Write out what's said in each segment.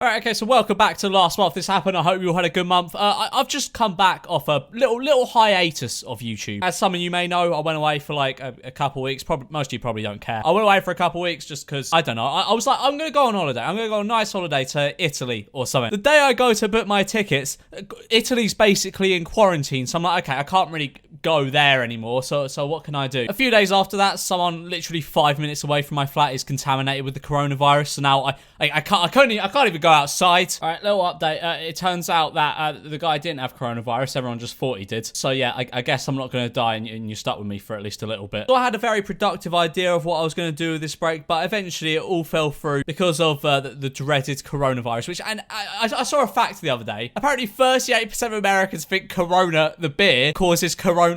Alright, okay, so welcome back to last month. This happened. I hope you all had a good month. I've just come back off a little hiatus of YouTube. As some of you may know, I went away for like a couple weeks. Most of you probably don't care. I went away for a couple weeks just because, I don't know. I was like, I'm going to go on holiday. I'm going to go on a nice holiday to Italy or something. The day I go to book my tickets, Italy's basically in quarantine. So I'm like, okay, I can't really go there anymore. So what can I do? A few days after that, someone literally 5 minutes away from my flat is contaminated with the coronavirus. So now I can't even go outside. All right, little update. It turns out that the guy didn't have coronavirus. Everyone just thought he did. So yeah, I guess I'm not going to die and you're stuck with me for at least a little bit. So I had a very productive idea of what I was going to do with this break, but eventually it all fell through because of the dreaded coronavirus, which, and I saw a fact the other day. Apparently 38% of Americans think Corona, the beer, causes coronavirus.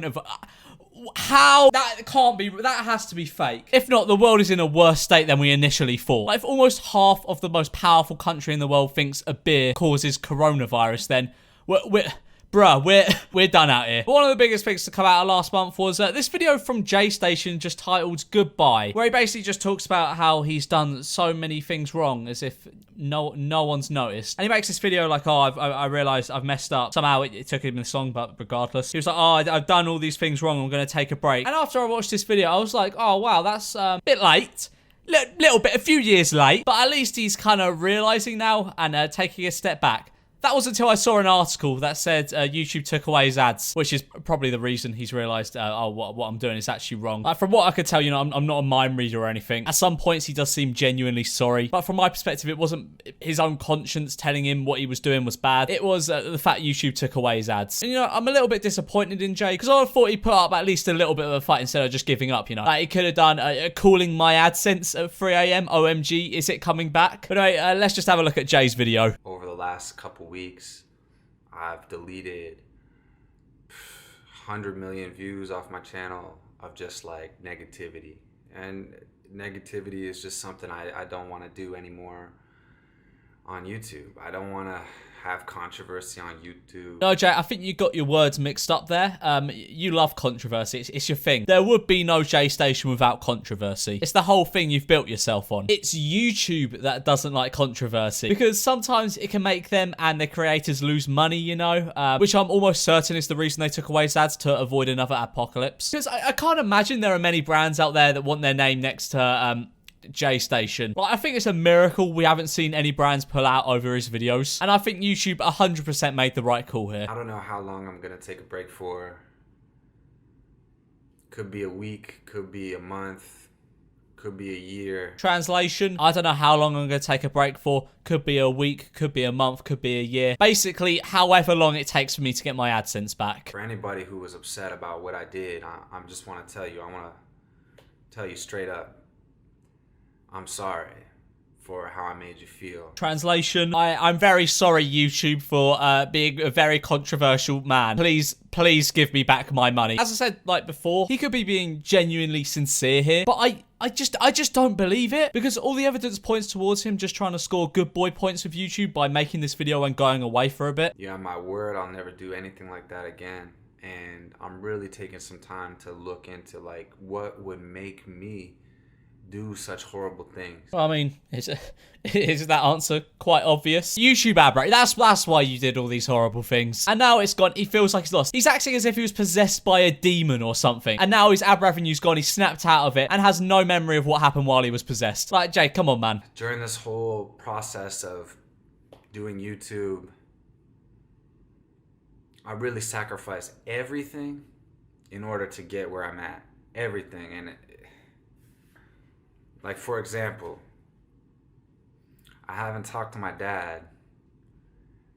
How? That can't be. That has to be fake. If not, the world is in a worse state than we initially thought. Like, if almost half of the most powerful country in the world thinks a beer causes coronavirus, then we're done out here. But one of the biggest things to come out of last month was this video from Jaystation just titled Goodbye, where he basically just talks about how he's done so many things wrong as if no one's noticed. And he makes this video like, oh, I realized I've messed up. Somehow it took him this long, but regardless. He was like, oh, I've done all these things wrong. I'm going to take a break. And after I watched this video, I was like, oh, wow, that's a bit late. Little bit, a few years late. But at least he's kind of realizing now and taking a step back. That was until I saw an article that said YouTube took away his ads, which is probably the reason he's realized, oh, what I'm doing is actually wrong. From what I could tell, you know, I'm not a mind reader or anything. At some points, he does seem genuinely sorry. But from my perspective, it wasn't his own conscience telling him what he was doing was bad. It was the fact YouTube took away his ads. And, you know, I'm a little bit disappointed in Jay, because I thought he put up at least a little bit of a fight instead of just giving up, you know. Like, he could have done calling my AdSense at 3 a.m. OMG, is it coming back? But anyway, let's just have a look at Jay's video. Over the last couple weeks, I've deleted 100 million views off my channel of just like negativity. And negativity is just something I don't want to do anymore on YouTube. I don't want to have controversy on YouTube. No, Jay, I think you got your words mixed up there. You love controversy. It's your thing. There would be no Jaystation without controversy. It's the whole thing you've built yourself on. It's YouTube that doesn't like controversy because sometimes it can make them and their creators lose money, you know, which I'm almost certain is the reason they took away his ads, to avoid another apocalypse. Because I can't imagine there are many brands out there that want their name next to Jaystation. Like, I think it's a miracle we haven't seen any brands pull out over his videos. And I think YouTube 100% made the right call here. I don't know how long I'm going to take a break for. Could be a week, could be a month, could be a year. Translation, I don't know how long I'm going to take a break for. Could be a week, could be a month, could be a year. Basically, however long it takes for me to get my AdSense back. For anybody who was upset about what I did, I just want to tell you, I want to tell you straight up, I'm sorry for how I made you feel. Translation, I'm very sorry, YouTube, for being a very controversial man. Please give me back my money. As I said, like before, he could be being genuinely sincere here, but I just don't believe it, because all the evidence points towards him just trying to score good boy points with YouTube by making this video and going away for a bit. Yeah, my word, I'll never do anything like that again. And I'm really taking some time to look into like what would make me do such horrible things. Well, I mean, is that answer quite obvious? YouTube ad break. That's why you did all these horrible things. And now it's gone. He feels like he's lost. He's acting as if he was possessed by a demon or something. And now his ad revenue's gone. He snapped out of it and has no memory of what happened while he was possessed. Like, Jay, come on, man. During this whole process of doing YouTube, I really sacrificed everything in order to get where I'm at. Everything. And like, for example, I haven't talked to my dad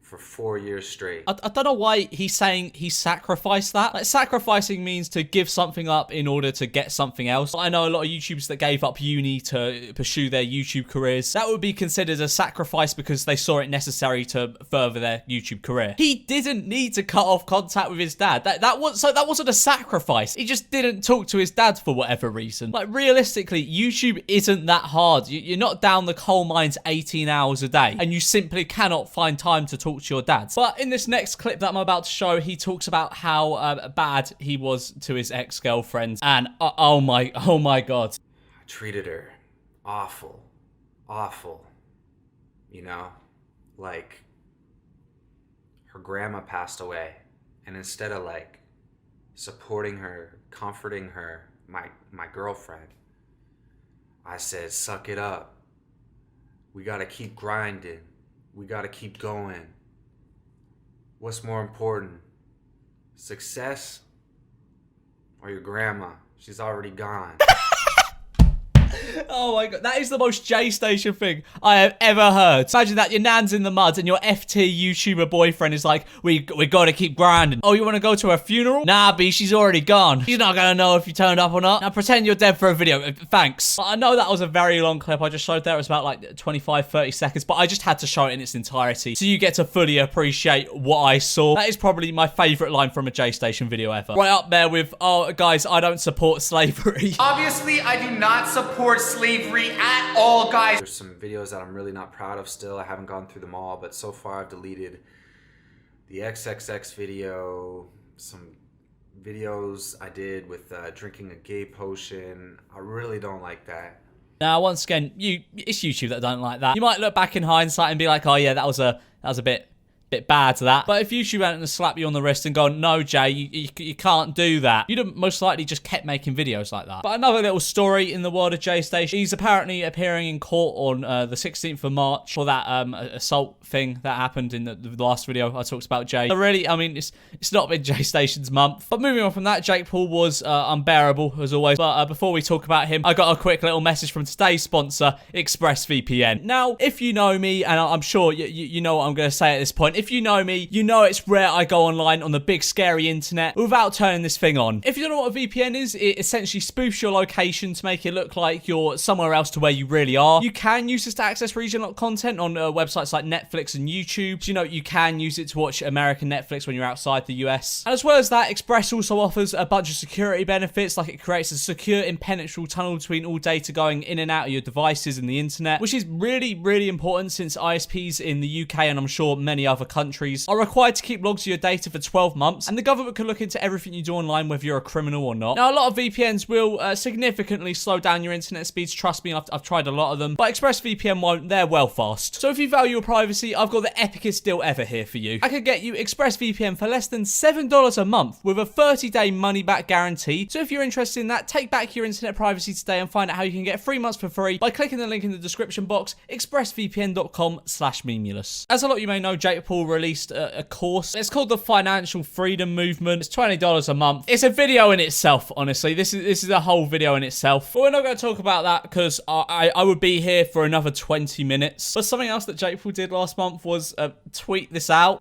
for 4 years straight. I don't know why he's saying he sacrificed that. Like, sacrificing means to give something up in order to get something else. I know a lot of YouTubers that gave up uni to pursue their YouTube careers. That would be considered a sacrifice because they saw it necessary to further their YouTube career. He didn't need to cut off contact with his dad. That wasn't a sacrifice. He just didn't talk to his dad for whatever reason. Like, realistically, YouTube isn't that hard. You're not down the coal mines 18 hours a day, and you simply cannot find time to talk to your dad. But in this next clip that I'm about to show, he talks about how bad he was to his ex-girlfriend, and oh my god, I treated her awful, you know. like her grandma passed away, and instead of like supporting her, comforting her, my girlfriend, I said, suck it up. We gotta keep grinding. We gotta keep going. What's more important? Success or your grandma? She's already gone. Oh my god, that is the most Jaystation thing I have ever heard. Imagine that your nan's in the mud and your FT YouTuber boyfriend is like, we gotta keep grinding. Oh, you wanna go to her funeral? Nah, B, she's already gone. She's not gonna know if you turned up or not. Now pretend you're dead for a video. Thanks. I know that was a very long clip I just showed there. It was about like 25, 30 seconds, but I just had to show it in its entirety so you get to fully appreciate what I saw. That is probably my favorite line from a Jaystation video ever. Right up there with, oh, guys, I don't support slavery. Obviously, I do not support slavery at all, guys. There's some videos that I'm really not proud of still. I haven't gone through them all, but so far I've deleted the XXX video, some videos I did with drinking a gay potion. I really don't like that. Now, once again, it's YouTube that don't like that. You might look back in hindsight and be like, oh yeah, that was a bit bad to that. But if YouTube hadn't to slap you on the wrist and gone, no, Jay, you can't do that, you'd have most likely just kept making videos like that. But another little story in the world of Jaystation. He's apparently appearing in court on the 16th of March for that assault thing that happened in the last video I talked about Jay. So really, I mean, it's not been Jaystation's month. But moving on from that, Jake Paul was unbearable as always. But before we talk about him, I got a quick little message from today's sponsor, ExpressVPN. Now, if you know me, and I'm sure you know what I'm going to say at this point, if you know me, you know it's rare I go online on the big scary internet without turning this thing on. If you don't know what a VPN is, it essentially spoofs your location to make it look like you're somewhere else to where you really are. You can use this to access regional content on websites like Netflix and YouTube. So, you know, you can use it to watch American Netflix when you're outside the US. And as well as that, Express also offers a bunch of security benefits, like it creates a secure, impenetrable tunnel between all data going in and out of your devices and the internet, which is really, really important since ISPs in the UK and I'm sure many other countries are required to keep logs of your data for 12 months, and the government can look into everything you do online, whether you're a criminal or not. Now, a lot of VPNs will significantly slow down your internet speeds. Trust me, I've tried a lot of them, but ExpressVPN won't. They're well fast. So if you value your privacy, I've got the epicest deal ever here for you. I could get you ExpressVPN for less than $7 a month with a 30-day money-back guarantee. So if you're interested in that, take back your internet privacy today and find out how you can get 3 months for free by clicking the link in the description box, expressvpn.com/memulous. As a lot of you may know, Jake Paul released a course. It's called the Financial Freedom Movement. It's $20 a month. It's a video in itself, honestly. This is a whole video in itself. But we're not going to talk about that because I would be here for another 20 minutes. But something else that Jake Paul did last month was tweet this out.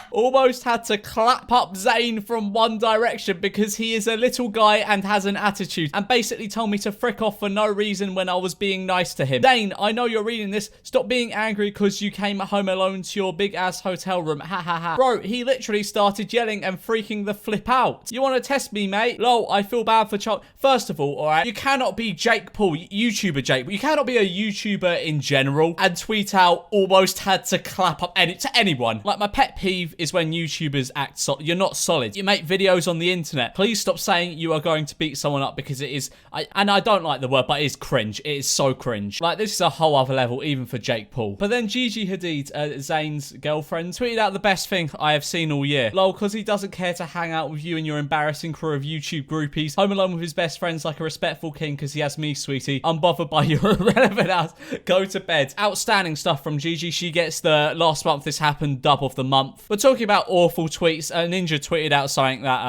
Almost had to clap up Zayn from One Direction because he is a little guy and has an attitude, and basically told me to frick off for no reason when I was being nice to him. Zayn, I know you're reading this. Stop being angry because you came home alone to your big ass hotel room. Ha ha ha. Bro, he literally started yelling and freaking the flip out. You want to test me, mate? Lol, I feel bad for child. First of all, alright, you cannot be Jake Paul, YouTuber Jake, but you cannot be a YouTuber in general and tweet out almost had to clap up to anyone. Like, my pet peeve is when YouTubers act you're not solid. You make videos on the internet. Please stop saying you are going to beat someone up because it is, and I don't like the word, but it is cringe. It is so cringe. Like, this is a whole other level, even for Jake Paul. But then Gigi Hadid, Zayn's girlfriend, tweeted out the best thing I have seen all year. Lol, because he doesn't care to hang out with you and your embarrassing crew of YouTube groupies. Home alone with his best friends like a respectful king because he has me, sweetie. Unbothered by your irrelevant ass. Go to bed. Outstanding stuff from Gigi. She gets the last month this happened dub of the month. We're talking about awful tweets. Ninja tweeted out something that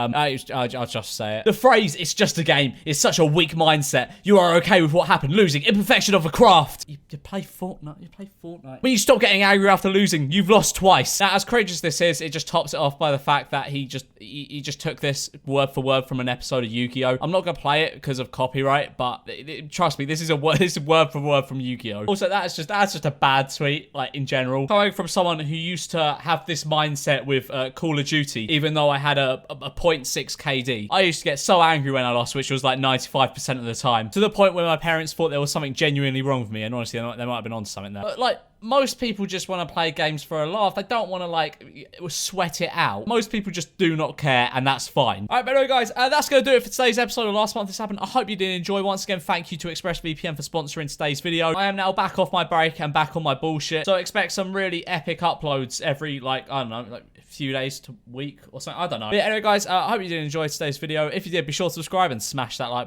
I'll just say it. The phrase "it's just a game" is such a weak mindset. You are okay with what happened, losing, imperfection of a craft. You play Fortnite. You play Fortnite. When you stop getting angry after losing, you've lost twice. Now, as cringe as this is, it just tops it off by the fact that he just took this word for word from an episode of Yu-Gi-Oh. I'm not gonna play it because of copyright, but trust me, this is word for word from Yu-Gi-Oh. Also, that's just a bad tweet, like, in general, coming from someone who used to have this mindset with Call of Duty. Even though I had a 0.6 KD, I used to get so angry when I lost, which was like 95% of the time, to the point where my parents thought there was something genuinely wrong with me. And honestly, they might have been onto something there. But like, most people just want to play games for a laugh. They don't want to, like, sweat it out. Most people just do not care, and that's fine. All right, but anyway, guys, that's going to do it for today's episode of Last Month This Happened. I hope you did enjoy. Once again, thank you to ExpressVPN for sponsoring today's video. I am now back off my break and back on my bullshit, so expect some really epic uploads every, like, I don't know, like, a few days to week or something. I don't know. But yeah, anyway, guys, I hope you did enjoy today's video. If you did, be sure to subscribe and smash that like button.